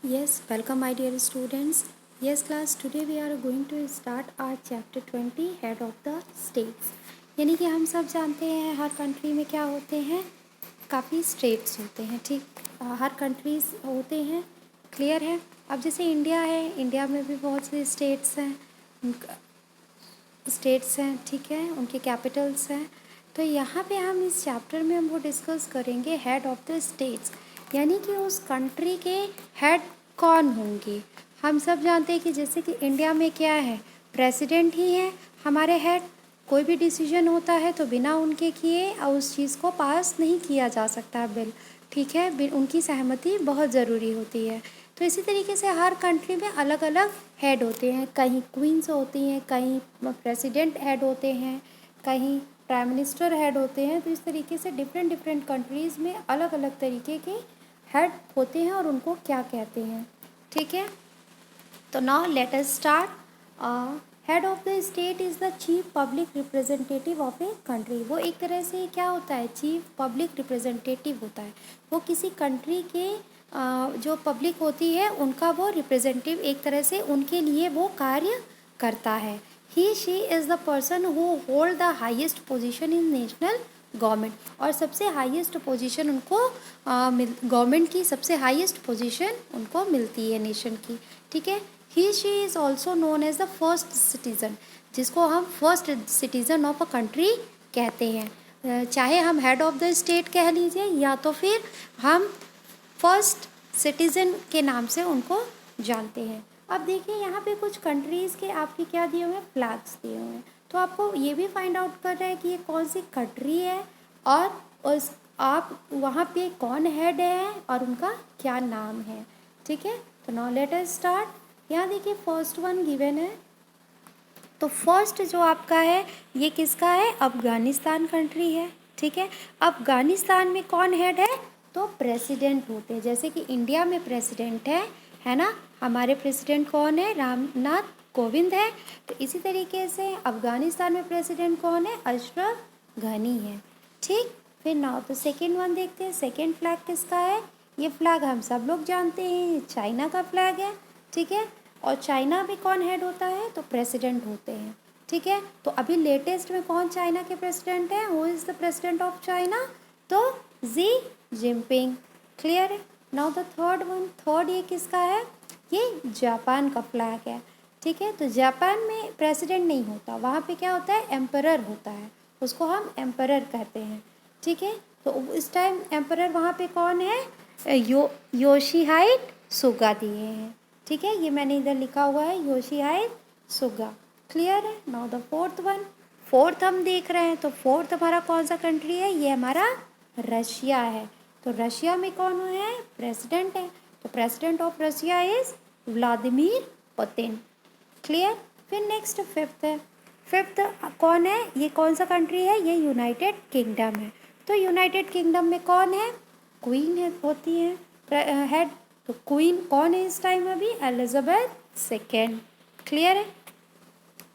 Yes, welcome my dear students. Yes class, today we are going to start our chapter 20 head of the states. यानी कि हम सब जानते हैं हर country में क्या होते हैं, काफ़ी स्टेट्स होते हैं, ठीक। हर कंट्रीज होते हैं, क्लियर है। अब जैसे इंडिया है, इंडिया में भी बहुत से स्टेट्स हैं, ठीक है, उनके कैपिटल्स हैं। तो यहाँ पे हम इस चैप्टर में हम वो डिस्कस करेंगे हेड ऑफ द स्टेट्स, यानी कि उस कंट्री के हेड कौन होंगे। हम सब जानते हैं कि जैसे कि इंडिया में क्या है, प्रेसिडेंट ही है हमारे हेड। कोई भी डिसीजन होता है तो बिना उनके किए और उस चीज़ को पास नहीं किया जा सकता बिल, ठीक है, उनकी सहमति बहुत ज़रूरी होती है। तो इसी तरीके से हर कंट्री में अलग अलग हेड होते हैं, कहीं क्वींस होती हैं, कहीं प्रेसिडेंट हेड होते हैं, कहीं प्राइम मिनिस्टर हेड होते हैं। तो इस तरीके से डिफरेंट डिफरेंट कंट्रीज़ में अलग अलग तरीके के हेड होते हैं और उनको क्या कहते हैं, ठीक है। तो now let us start. Head of the state is the chief public representative of a country. वो एक तरह से क्या होता है, चीफ पब्लिक रिप्रेजेंटेटिव होता है। वो किसी कंट्री के जो पब्लिक होती है उनका वो रिप्रेजेंटेटिव, एक तरह से उनके लिए वो कार्य करता है। He she is the person who hold the highest position in national government. और सबसे हाईएस्ट पोजीशन उनको गवर्नमेंट की सबसे हाईएस्ट पोजीशन उनको मिलती है नेशन की, ठीक है। He she is also known as the first citizen, जिसको हम first citizen of a country कहते हैं। चाहे हम हेड ऑफ द स्टेट कह लीजिए या तो फिर हम फर्स्ट सिटीज़न के नाम से उनको जानते हैं। अब देखिए यहाँ पे कुछ कंट्रीज़ के आपके क्या दिए हुए हैं, फ्लैग्स दिए हुए हैं। तो आपको ये भी फाइंड आउट कर रहा है कि ये कौन सी कंट्री है और उस आप वहाँ पे कौन हेड है और उनका क्या नाम है, ठीक है। तो नाउ लेट अस स्टार्ट। यहाँ देखिए फर्स्ट वन गिवन है। तो फर्स्ट जो आपका है ये किसका है, अफ़गानिस्तान कंट्री है, ठीक है। अफ़गानिस्तान में कौन हेड है, तो प्रेसिडेंट होते हैं। जैसे कि इंडिया में प्रेसिडेंट है ना, हमारे प्रेसिडेंट कौन है, रामनाथ कोविंद है। तो इसी तरीके से अफ़गानिस्तान में प्रेसिडेंट कौन है, अशरफ गनी है, ठीक। फिर नाउ तो सेकेंड वन देखते हैं। सेकेंड फ्लैग किसका है, ये फ्लैग हम सब लोग जानते हैं, चाइना का फ्लैग है, ठीक है। और चाइना में कौन हेड होता है, तो प्रेसिडेंट होते हैं, ठीक है। तो अभी लेटेस्ट में कौन चाइना के प्रेसिडेंट है, who is the president of China, तो जी जिनपिंग, क्लियर है। Now the third one, third ये किसका है, ये जापान का फ्लैग है, ठीक है। तो जापान में प्रेसिडेंट नहीं होता, वहाँ पे क्या होता है, एम्परर होता है, उसको हम एम्परर कहते हैं, ठीक है। तो इस टाइम एम्परर वहाँ पे कौन है, योशीहाइड सुगा दिए हैं, ठीक है। ये मैंने इधर लिखा हुआ है योशीहाइड सुगा, क्लियर है। Now the fourth one, fourth हम देख रहे हैं। तो फोर्थ हमारा कौन सा कंट्री है, ये हमारा रशिया है। तो रशिया में कौन है, प्रेसिडेंट है। तो president of Russia is Vladimir Putin, clear. फिर नेक्स्ट फिफ्थ है। फिफ्थ कौन है, ये कौन सा कंट्री है, ये यूनाइटेड किंगडम है। तो यूनाइटेड किंगडम में कौन है, क्वीन है, होती है हेड। तो क्वीन कौन है इस टाइम, अभी एलिजाबेथ सेकेंड, क्लियर है।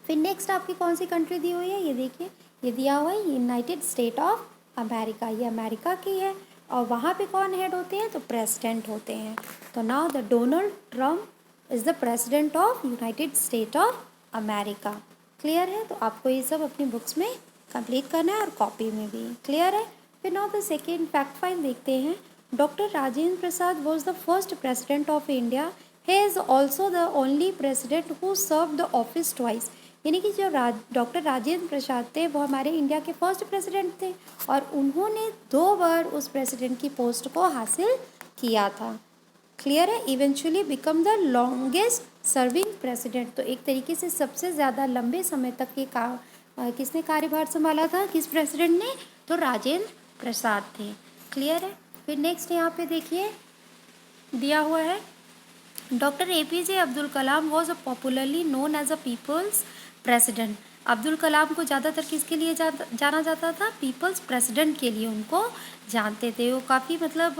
फिर नेक्स्ट आपकी कौन सी कंट्री दी हुई है, ये देखिए, ये दिया हुआ है यूनाइटेड स्टेट ऑफ अमेरिका, ये अमेरिका की है। और वहाँ पे कौन हेड होते हैं, तो प्रेसिडेंट होते हैं। तो now the Donald Trump is the president of United state of America, clear है। तो आपको ये सब अपनी बुक्स में कंप्लीट करना है और कॉपी में भी, क्लियर है। फिर now the second fact find देखते हैं। Doctor Rajendra Prasad was the first president of India. He is also the only president who serve the office twice. यानी कि जो डॉक्टर राजेंद्र प्रसाद थे वो हमारे इंडिया के फर्स्ट प्रेसिडेंट थे और उन्होंने 2 बार उस प्रेसिडेंट की पोस्ट को हासिल किया था, क्लियर है। Eventually become the longest serving president. तो एक तरीके से सबसे ज़्यादा लंबे समय तक ये किसने कार्यभार संभाला था, किस प्रेसिडेंट ने, तो राजेंद्र प्रसाद थे, क्लियर है। फिर नेक्स्ट यहाँ पे देखिए दिया हुआ है, doctor APJ Abdul Kalam was popularly known as a people's president. Abdul Kalam को ज़्यादातर किसके लिए जाना जाता था, पीपल्स प्रेसिडेंट के लिए उनको जानते थे। वो काफ़ी मतलब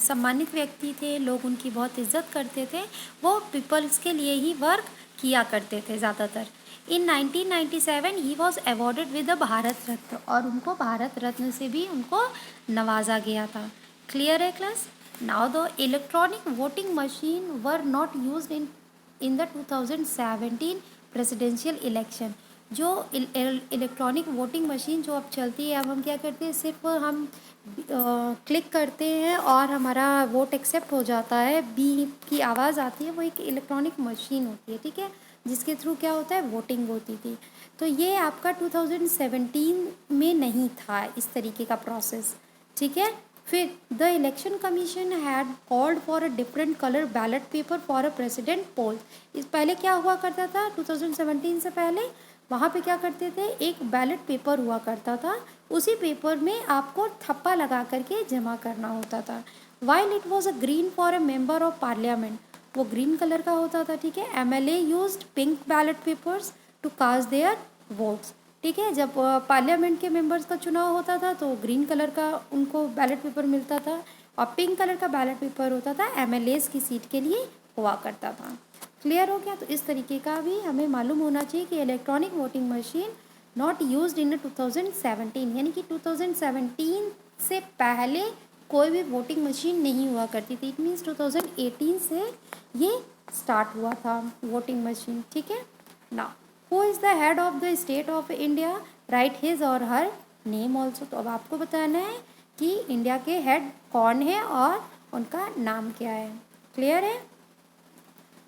सम्मानित व्यक्ति थे, लोग उनकी बहुत इज्जत करते थे, वो पीपल्स के लिए ही वर्क किया करते थे ज़्यादातर। In 1997 he was awarded with the Bharat Ratna, और उनको भारत रत्न से भी उनको नवाजा गया था, क्लियर है class. Now the electronic voting machine were not used in the 2017 presidential election. जो इलेक्ट्रॉनिक वोटिंग मशीन जो अब चलती है, अब हम क्या करते हैं, सिर्फ हम क्लिक करते हैं और हमारा वोट एक्सेप्ट हो जाता है, बी की आवाज़ आती है, वो एक इलेक्ट्रॉनिक मशीन होती है, ठीक है, जिसके थ्रू क्या होता है, वोटिंग होती थी। तो ये आपका 2017 में नहीं था इस तरीके का प्रोसेस, ठीक है। फिर the election commission had called for a different colour ballot paper for a president poll. इस पहले क्या हुआ करता था, 2017 से पहले वहाँ पे क्या करते थे, एक बैलेट पेपर हुआ करता था, उसी पेपर में आपको थप्पा लगा करके जमा करना होता था। While it was a green for a member of parliament, वो ग्रीन कलर का होता था, ठीक है। MLA used pink ballot papers to cast their votes, ठीक है। जब पार्लियामेंट के मेंबर्स का चुनाव होता था तो ग्रीन कलर का उनको बैलेट पेपर मिलता था, और पिंक कलर का बैलेट पेपर होता था एमएलएस की सीट के लिए हुआ करता था। क्लियर हो गया। तो इस तरीके का भी हमें मालूम होना चाहिए कि electronic voting machine not used in 2017, यानी कि 2017 से पहले कोई भी वोटिंग मशीन नहीं हुआ करती थी। इट मीन्स 2018 से ये स्टार्ट हुआ था वोटिंग मशीन, ठीक है ना। Who is the head of the state of India, right his और हर नेम ऑल्सो। तो अब आपको बताना है कि इंडिया के हेड कौन है और उनका नाम क्या है। क्लियर है।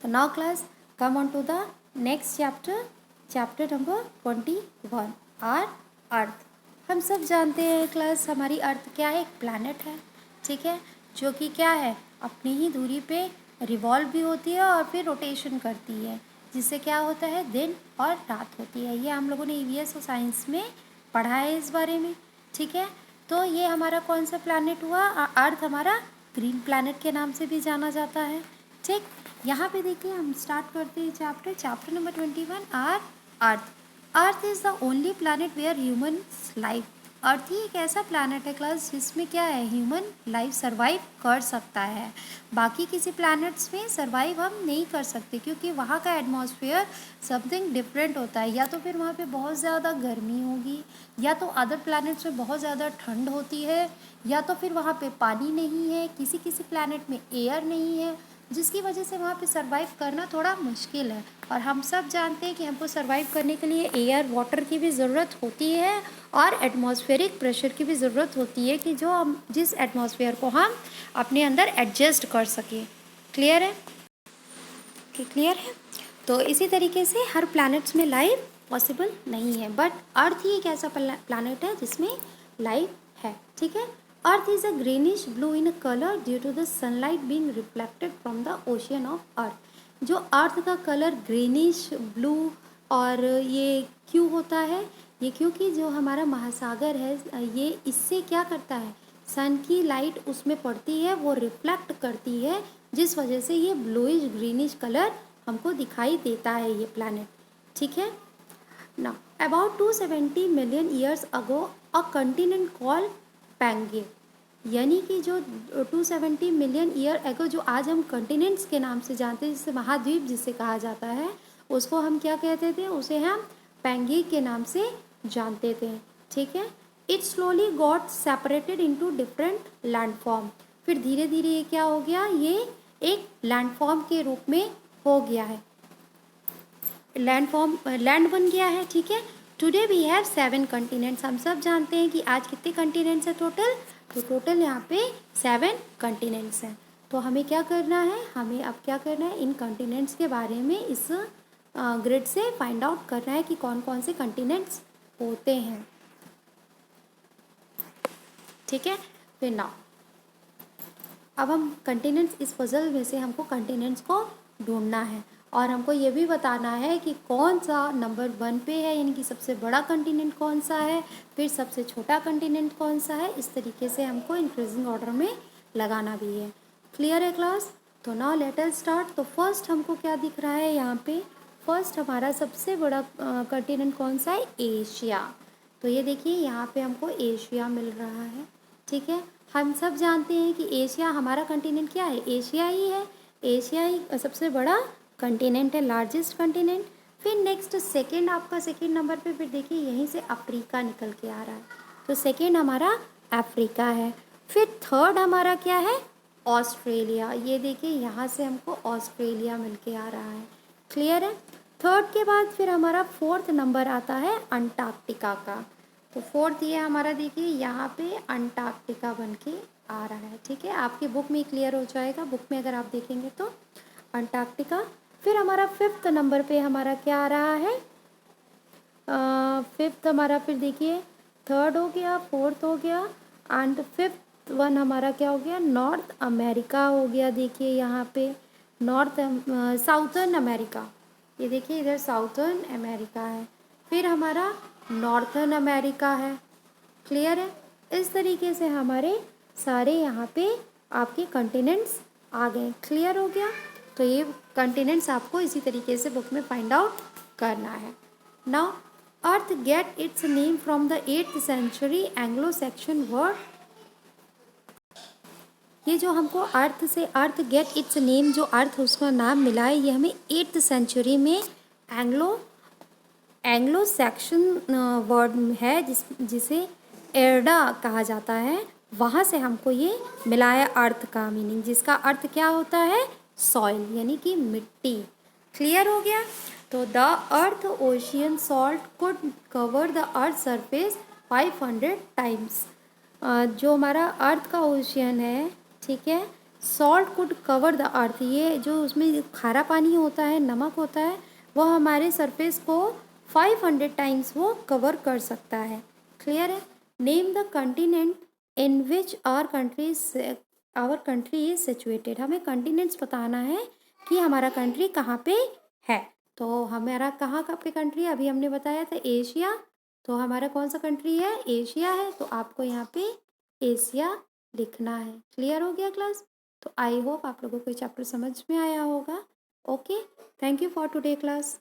तो now class come on to the next chapter, chapter number 21, our earth. हम सब जानते हैं क्लास, हमारी अर्थ क्या है, एक प्लैनेट है, ठीक है, जो कि क्या है, अपनी ही दूरी पे रिवॉल्व भी होती है और फिर रोटेशन करती है, जिससे क्या होता है, दिन और रात होती है। ये हम लोगों ने ईवीएस और साइंस में पढ़ा है इस बारे में, ठीक है। तो ये हमारा कौन सा प्लैनेट हुआ, अर्थ हमारा ग्रीन प्लैनेट के नाम से भी जाना जाता है, ठीक। यहाँ पे देखिए हम स्टार्ट करते हैं chapter number 21, our earth. Earth is the only planet where human life. Earth ही एक ऐसा प्लैनेट है क्लास जिसमें क्या है, ह्यूमन लाइफ सर्वाइव कर सकता है। बाकी किसी प्लैनेट्स में सर्वाइव हम नहीं कर सकते, क्योंकि वहाँ का एटमॉस्फेयर समथिंग डिफरेंट होता है। या तो फिर वहाँ पे बहुत ज़्यादा गर्मी होगी, या तो अदर प्लैनेट्स में बहुत ज़्यादा ठंड होती है, या तो फिर वहाँ पे पानी नहीं है, किसी किसी प्लैनेट में एयर नहीं है, जिसकी वजह से वहाँ पे सर्वाइव करना थोड़ा मुश्किल है। और हम सब जानते हैं कि हमको सर्वाइव करने के लिए एयर वाटर की भी ज़रूरत होती है और एटमॉस्फेरिक प्रेशर की भी ज़रूरत होती है, कि जो हम जिस एटमॉस्फेयर को हम अपने अंदर एडजस्ट कर सकें। क्लियर है कि क्लियर है। तो इसी तरीके से हर प्लैनेट्स में लाइफ पॉसिबल नहीं है, बट अर्थ ही एक ऐसा प्लैनेट है जिसमें लाइफ है, ठीक है। Earth is a greenish blue in colour due to the sunlight being reflected from the ocean of earth. जो अर्थ का कलर ग्रीनिश ब्लू और ये क्यों होता है, ये क्योंकि जो हमारा महासागर है ये इससे क्या करता है, सन की लाइट उसमें पड़ती है, वो रिफ्लेक्ट करती है, जिस वजह से ये ब्लूइश ग्रीनिश कलर हमको दिखाई देता है ये प्लैनेट, ठीक है ना। About 270 million years ago a continent call Pangaea, यानी कि जो 270 मिलियन ईयर एगो जो आज हम कंटिनेंट्स के नाम से जानते हैं, जिसे महाद्वीप जिसे कहा जाता है, उसको हम क्या कहते थे, उसे हम पैंगे के नाम से जानते थे, ठीक है। It slowly got separated into different landform. फिर धीरे धीरे ये क्या हो गया, ये एक लैंडफॉर्म के रूप में हो गया है, लैंड बन गया है, ठीक है। Today we have 7 continents. हम सब जानते हैं कि आज कितने कंटिनेंट्स हैं टोटल, तो टोटल यहाँ पे 7 कंटिनेंट्स हैं। तो हमें क्या करना है, हमें अब क्या करना है, इन कंटिनेंट्स के बारे में इस ग्रिड से फाइंड आउट करना है कि कौन कौन से कंटिनेंट्स होते हैं, ठीक है। फिर ना अब हम कंटिनेंट्स, इस पजल में से हमको कंटिनेंट्स को ढूंढना है, और हमको ये भी बताना है कि कौन सा नंबर 1 पे है, यानी कि सबसे बड़ा कंटिनेंट कौन सा है, फिर सबसे छोटा कंटिनेंट कौन सा है। इस तरीके से हमको इंक्रीजिंग ऑर्डर में लगाना भी है। क्लियर है क्लास। तो नाउ लेट अस स्टार्ट। तो फर्स्ट हमको क्या दिख रहा है यहाँ पे, फर्स्ट हमारा सबसे बड़ा कंटिनेंट कौन सा है, एशिया। तो ये देखिए यहाँ पे हमको एशिया मिल रहा है, ठीक है। हम सब जानते हैं कि एशिया हमारा कंटिनेंट क्या है, एशिया ही है, एशिया ही सबसे बड़ा कंटिनेंट है, लार्जेस्ट कंटिनेंट। फिर नेक्स्ट सेकंड, आपका सेकंड नंबर पे फिर देखिए यहीं से अफ्रीका निकल के आ रहा है, तो सेकंड हमारा अफ्रीका है। फिर थर्ड हमारा क्या है, ऑस्ट्रेलिया, ये देखिए यहाँ से हमको ऑस्ट्रेलिया मिल के आ रहा है। क्लियर है। थर्ड के बाद फिर हमारा फोर्थ नंबर आता है अंटार्कटिका का। तो फोर्थ ये हमारा देखिए यहाँ पे अंटार्कटिका बन के आ रहा है। ठीक है, आपकी बुक में क्लियर हो जाएगा, बुक में अगर आप देखेंगे तो अंटार्कटिका। फिर हमारा फिफ्थ नंबर पे हमारा क्या आ रहा है, फिफ्थ हमारा, फिर देखिए थर्ड हो गया, फोर्थ हो गया एंड फिफ्थ वन हमारा क्या हो गया, नॉर्थ अमेरिका हो गया। देखिए यहाँ पे नॉर्थ साउथर्न अमेरिका, ये देखिए इधर साउथर्न अमेरिका है। फिर हमारा नॉर्थर्न अमेरिका है। क्लियर है। इस तरीके से हमारे सारे यहाँ पे आपके कंटिनेंट्स आ गए। क्लियर हो गया। तो ये कंटिनेंट्स आपको इसी तरीके से बुक में फाइंड आउट करना है। Now earth get its name from the 8th century Anglo Saxon word. ये जो हमको अर्थ से अर्थ गेट इट्स नेम, जो अर्थ उसका नाम मिला है, ये हमें 8th सेंचुरी में एंग्लो सैक्सन वर्ड है जिसे एर्डा कहा जाता है। वहाँ से हमको ये मिला है अर्थ का मीनिंग, जिसका अर्थ क्या होता है, सॉइल यानी कि मिट्टी। क्लियर हो गया। तो the earth ocean salt could cover the earth surface 500 times. जो हमारा अर्थ का ओशियन है, ठीक है, salt could cover the earth, ये जो उसमें खारा पानी होता है, नमक होता है, वो हमारे सरफेस को 500 टाइम्स वो कवर कर सकता है। क्लियर है। Name the continent in which our country is situated. हमें कंटिनेंट्स बताना है कि हमारा कंट्री कहाँ पे है। तो हमारा कहाँ पे कंट्री है, अभी हमने बताया था एशिया। तो हमारा कौन सा कंट्री है, एशिया है। तो आपको यहाँ पे एशिया लिखना है। क्लियर हो गया क्लास। तो आई होप आप लोगों को चैप्टर समझ में आया होगा। Okay, thank you for today class.